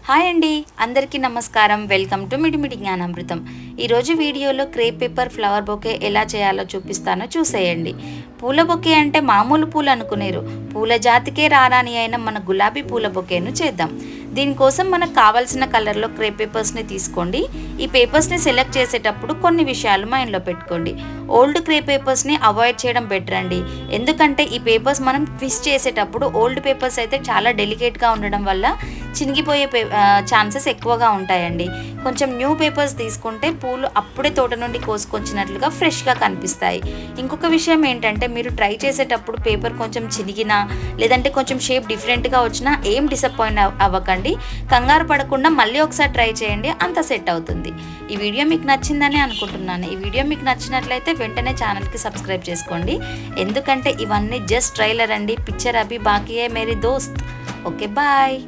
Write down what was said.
Hi అండి, అందరికీ నమస్కారం. వెల్కమ్ టు మిడిమిడి జ్ఞానామృతం. ఈరోజు వీడియోలో క్రేప్ పేపర్ ఫ్లవర్ బొకే ఎలా చేయాలో చూపిస్తానో చూసేయండి. పూల బొకే అంటే మామూలు పూలు అనుకునేరు, పూల జాతికే రారాని అయిన మన గులాబీ పూల బొకేను చేద్దాం. దీనికోసం మనకు కావాల్సిన కలర్లో క్రేప్ పేపర్స్ని తీసుకోండి. ఈ పేపర్స్ని సెలెక్ట్ చేసేటప్పుడు కొన్ని విషయాలు మైండ్లో పెట్టుకోండి. ఓల్డ్ క్రేప్ పేపర్స్ని అవాయిడ్ చేయడం బెటర్ అండి. ఎందుకంటే ఈ పేపర్స్ మనం ట్విస్ట్ చేసేటప్పుడు ఓల్డ్ పేపర్స్ అయితే చాలా డెలికేట్గా ఉండడం వల్ల చినిగిపోయే ఛాన్సెస్ ఎక్కువగా ఉంటాయండి. కొంచెం న్యూ పేపర్స్ తీసుకుంటే పూలు అప్పుడే తోట నుండి కోసుకొచ్చినట్లుగా ఫ్రెష్గా కనిపిస్తాయి. ఇంకొక విషయం ఏంటంటే, మీరు ట్రై చేసేటప్పుడు పేపర్ కొంచెం చినిగినా లేదంటే కొంచెం షేప్ డిఫరెంట్గా వచ్చినా ఏం డిసప్పాయింట్ అవ్వకండి. కంగారు పడకుండా మళ్ళీ ఒకసారి ట్రై చేయండి, అంత సెట్ అవుతుంది. ఈ వీడియో మీకు నచ్చిందని అనుకుంటున్నాను. ఈ వీడియో మీకు నచ్చినట్లయితే వెంటనే ఛానల్కి సబ్స్క్రైబ్ చేసుకోండి. ఎందుకంటే ఇవన్నీ జస్ట్ ట్రైలర్ అండి. పిక్చర్ అభి బాకీ హై మేరీ దోస్త్. Okay, bye.